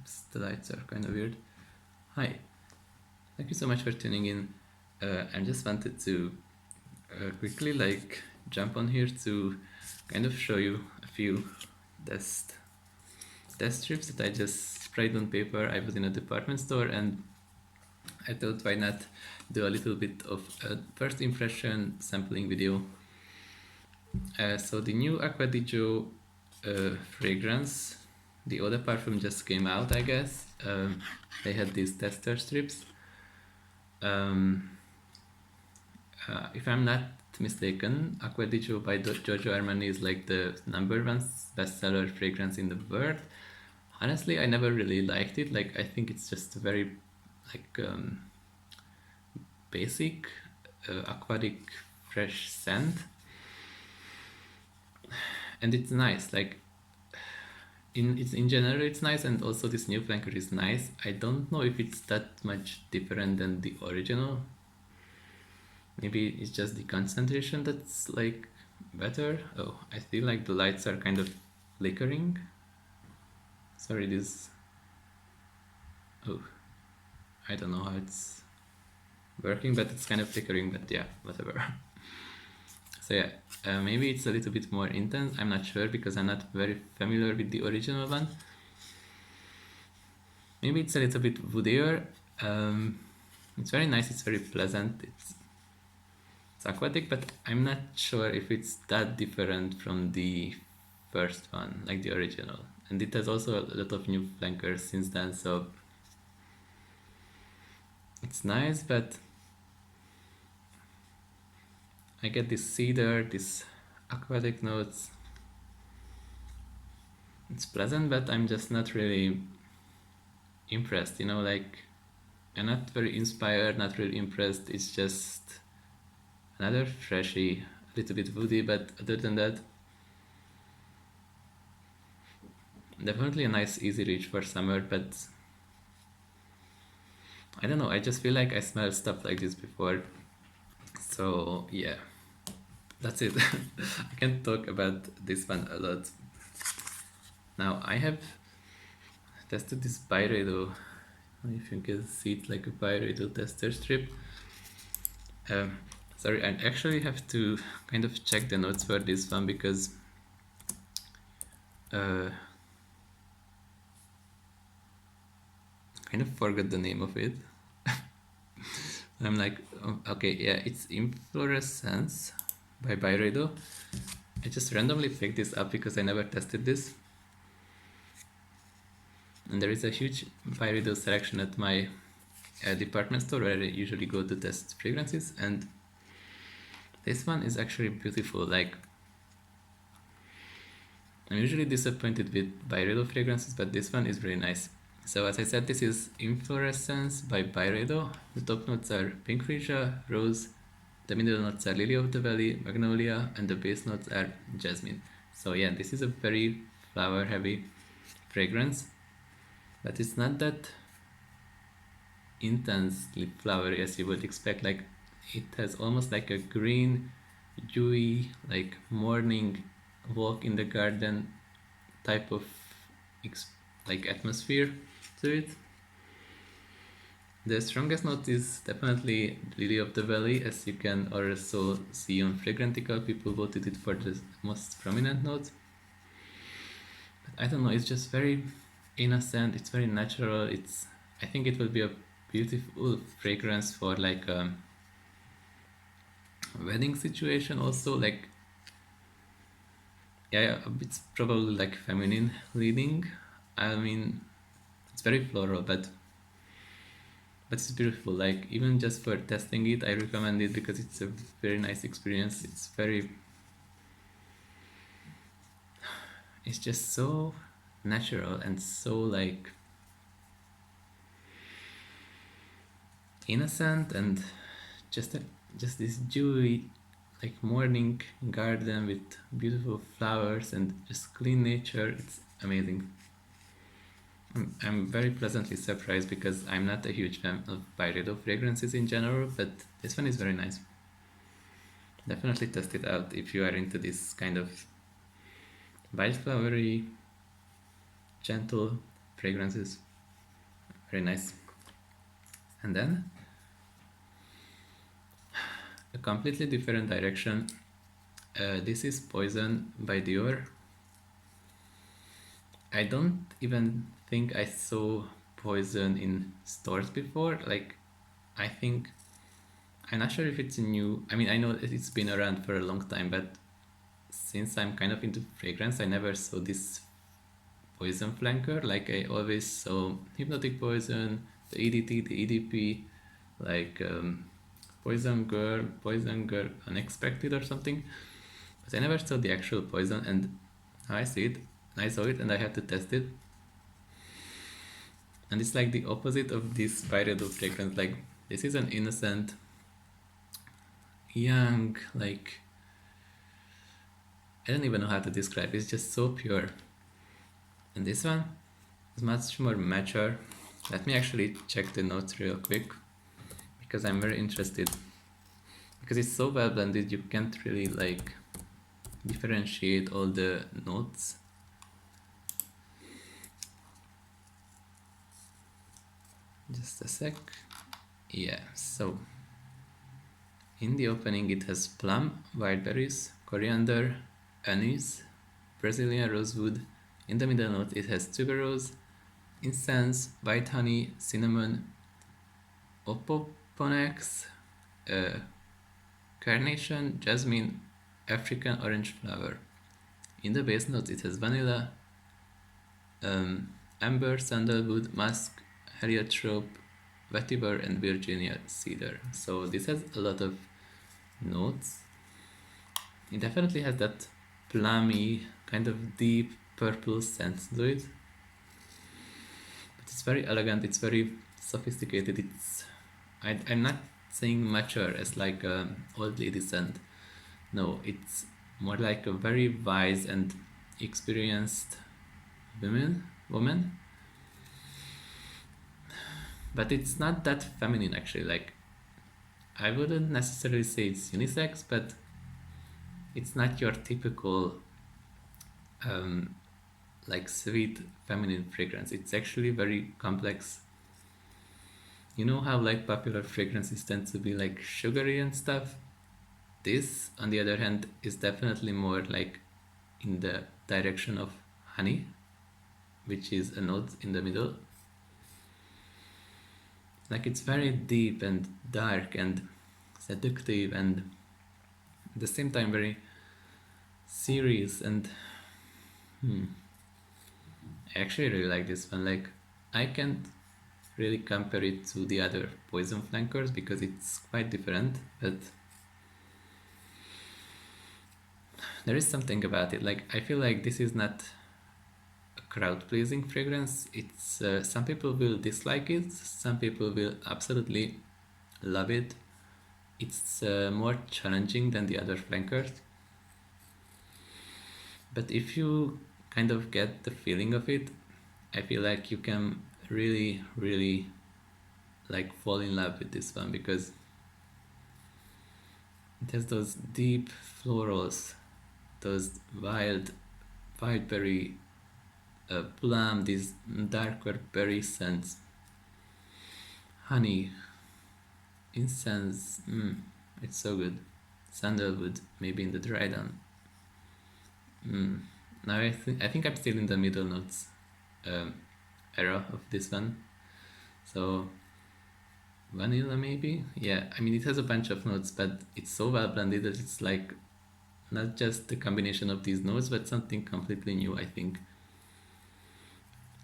Oops, the lights are kind of weird. Hi, thank you so much for tuning in. I just wanted to quickly jump on here to kind of show you a few test strips that I just sprayed on paper. I was in a department store and I thought why not do a little bit of a first impression sampling video. So the new Acqua di Gio fragrance, the eau de parfum just came out, I guess. They had these tester strips. If I'm not mistaken, Acqua di Gio by Giorgio Armani is like the #1 bestseller fragrance in the world. Honestly, I never really liked it. Like, I think it's just a very basic aquatic fresh scent, and it's nice. Like, in general it's nice, and also this new flanker is nice. I don't know if it's that much different than the original. Maybe it's just the concentration that's like better. Oh, I feel like the lights are kind of flickering. Sorry, this. Oh, I don't know how it's working, but it's kind of flickering, but yeah, whatever. So yeah, maybe it's a little bit more intense. I'm not sure because I'm not very familiar with the original one. Maybe it's a little bit woodier. It's very nice, it's very pleasant, it's aquatic, but I'm not sure if it's that different from the first one, like the original. And it has also a lot of new flankers since then, so it's nice, but I get this cedar, this aquatic notes. It's pleasant, but I'm just not really impressed, you know, like I'm not very inspired, not really impressed. It's just another freshy, a little bit woody, but other than that, definitely a nice easy reach for summer. But I don't know, I just feel like I smelled stuff like this before. So yeah, that's it. I can't talk about this one a lot. Now I have tested this Byredo. If you can see it, like a Byredo tester strip. Sorry, I actually have to kind of check the notes for this one because kind of forgot the name of it. I'm like, oh, okay, yeah, it's Inflorescence by Byredo. I just randomly picked this up because I never tested this. And there is a huge Byredo selection at my department store where I usually go to test fragrances, and this one is actually beautiful. Like, I'm usually disappointed with Byredo fragrances, but this one is really nice. So as I said, this is Inflorescence by Byredo. The top notes are pink freesia, rose, the middle notes are lily of the valley, magnolia, and the base notes are jasmine. So yeah, this is a very flower heavy fragrance, but it's not that intensely flowery as you would expect. Like, it has almost like a green, dewy, like morning walk in the garden type of like atmosphere to it. The strongest note is definitely Lily of the Valley, as you can also see on Fragrantica. People voted it for the most prominent note. But I don't know, it's just very innocent, it's very natural. I think it will be a beautiful fragrance for like a wedding situation also. Like, yeah, it's probably like feminine leading. I mean, it's very floral, but it's beautiful. Like, even just for testing it, I recommend it because it's a very nice experience. It's just so natural and so like innocent, and just this dewy like morning garden with beautiful flowers and just clean nature. It's amazing. I'm very pleasantly surprised because I'm not a huge fan of Byredo fragrances in general, but this one is very nice. Definitely test it out if you are into this kind of wildflowery, gentle fragrances. Very nice. And then a completely different direction. This is Poison by Dior. I don't even think I saw Poison in stores before. Like, I think I'm not sure if it's new. I mean, I know it's been around for a long time, but since I'm kind of into fragrance, I never saw this Poison flanker. Like, I always saw Hypnotic Poison, the EDT, the EDP, like Poison Girl, Unexpected or something. But I never saw the actual Poison, and now I see it. I saw it, and I had to test it. And it's like the opposite of this Byredo fragrance. Like, this is an innocent, young, like, I don't even know how to describe it. It's just so pure. And this one is much more mature. Let me actually check the notes real quick, because I'm very interested. Because it's so well blended, you can't really like differentiate all the notes. Just a sec. Yeah, so in the opening it has plum, wild berries, coriander, anise, Brazilian rosewood. In the middle note it has tuberose, incense, white honey, cinnamon, opoponax, carnation, jasmine, African orange flower. In the base notes it has vanilla, amber, sandalwood, musk, heliotrope, vetiver, and Virginia cedar. So this has a lot of notes. It definitely has that plummy, kind of deep purple scent to it. But it's very elegant, it's very sophisticated. I'm not saying mature as like old lady scent. No, it's more like a very wise and experienced woman. But it's not that feminine actually. Like, I wouldn't necessarily say it's unisex, but it's not your typical like sweet feminine fragrance. It's actually very complex. You know how like popular fragrances tend to be like sugary and stuff? This, on the other hand, is definitely more like in the direction of honey, which is a note in the middle. Like, it's very deep and dark and seductive, and at the same time very serious. And I actually really like this one. Like, I can't really compare it to the other Poison flankers because it's quite different, but there is something about it. Like, I feel like this is not a crowd-pleasing fragrance. It's some people will dislike it, some people will absolutely love it. It's more challenging than the other flankers, but if you kind of get the feeling of it, I feel like you can really like fall in love with this one, because it has those deep florals, those wild berry, plum, these darker berry scents, honey, incense. It's so good. Sandalwood, maybe in the dry down. Now I think I'm still in the middle notes era of this one. So vanilla maybe. Yeah, I mean, it has a bunch of notes, but it's so well blended that it's like not just the combination of these notes, but something completely new. I think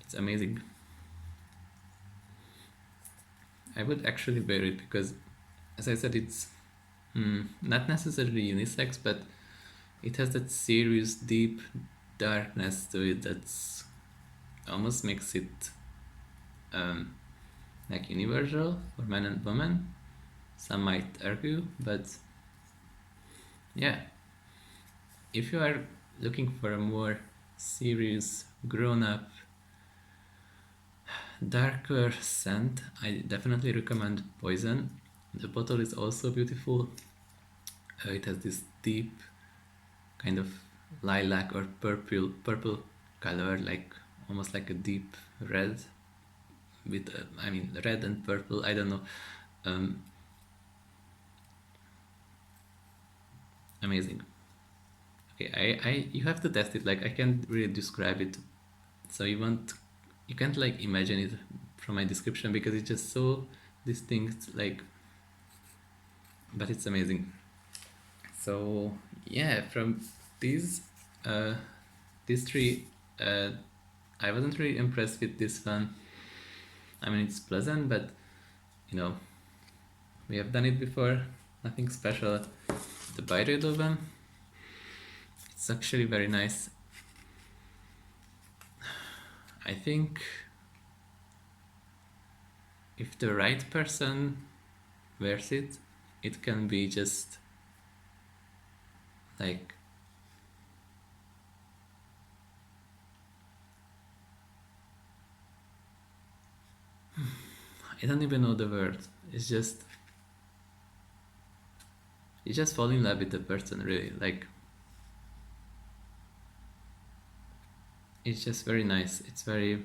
it's amazing. I would actually wear it because, as I said, it's not necessarily unisex, but it has that serious, deep darkness to it that's almost makes it like universal for men and women. Some might argue, but yeah, if you are looking for a more serious, grown-up, darker scent, I definitely recommend Poison. The bottle is also beautiful. It has this deep kind of lilac or purple color, like almost like a deep red, with I mean red and purple. I don't know. Um, Amazing. Okay, I you have to test it. Like I can't really describe it. So you can't like imagine it from my description because it's just so distinct. Like, but it's amazing. So yeah, from these uh, these three, uh, I wasn't really impressed with this one. I mean, it's pleasant, but you know, we have done it before. Nothing special. The Byredo one, it's actually very nice. I think if the right person wears it, it can be just like I don't even know the word. It's just you just fall in love with the person really. Like it's just very nice. It's very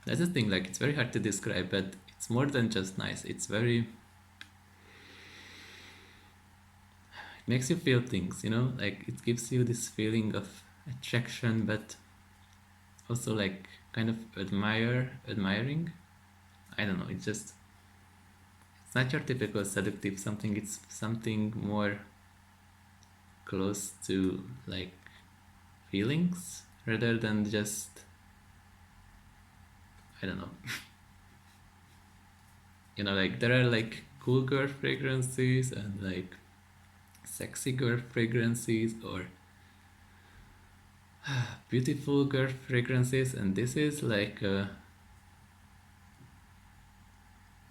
that's the thing, like it's very hard to describe, but it's more than just nice. It's very it makes you feel things, you know? Like it gives you this feeling of attraction but also like kind of admiring. I don't know, it's just it's not your typical seductive something, it's something more close to like feelings rather than just I don't know. You know, like there are like cool girl fragrances and like sexy girl fragrances or beautiful girl fragrances, and this is like a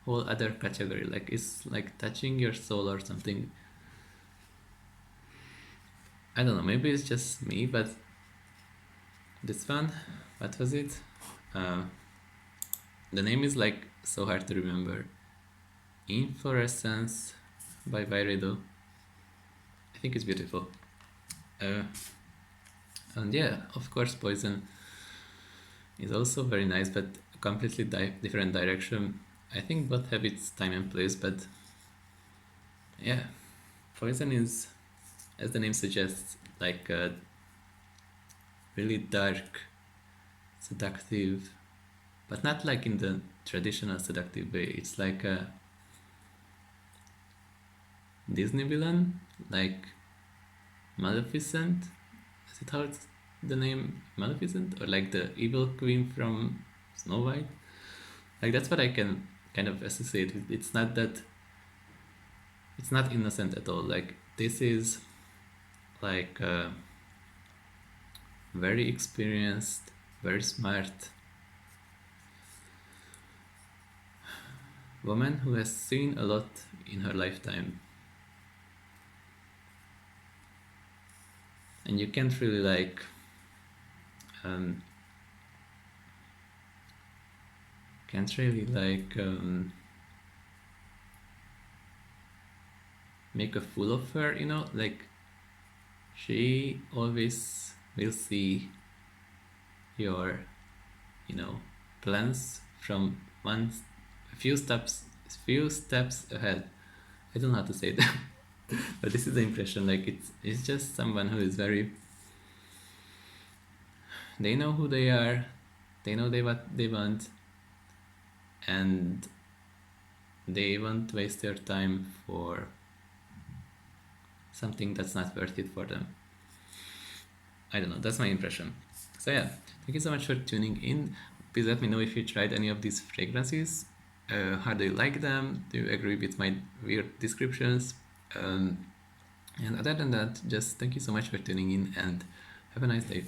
whole other category. Like it's like touching your soul or something. I don't know, maybe it's just me, but this one, what was it? Uh, the name is like so hard to remember. Inflorescence by Byredo. I think it's beautiful. Uh, and yeah, of course, Poison is also very nice, but a completely different direction. I think both have its time and place, but yeah, Poison is, as the name suggests, like a really dark, seductive, but not like in the traditional seductive way. It's like a Disney villain, like Maleficent. Is it how it's the name Maleficent? Or like the evil queen from Snow White? Like that's what I can kind of associate with. It's not that it's not innocent at all. Like this is like a very experienced, very smart woman who has seen a lot in her lifetime. And you can't really like um, can't really like make a fool of her, you know, like she always will see your, you know, plans from one few steps ahead. I don't know how to say that, but this is the impression. Like it's just someone who is very. They know who they are, they know what they want, and they won't waste their time for something that's not worth it for them. I don't know, that's my impression. So yeah, thank you so much for tuning in. Please let me know if you tried any of these fragrances. How do you like them? Do you agree with my weird descriptions? And other than that, just thank you so much for tuning in and have a nice day.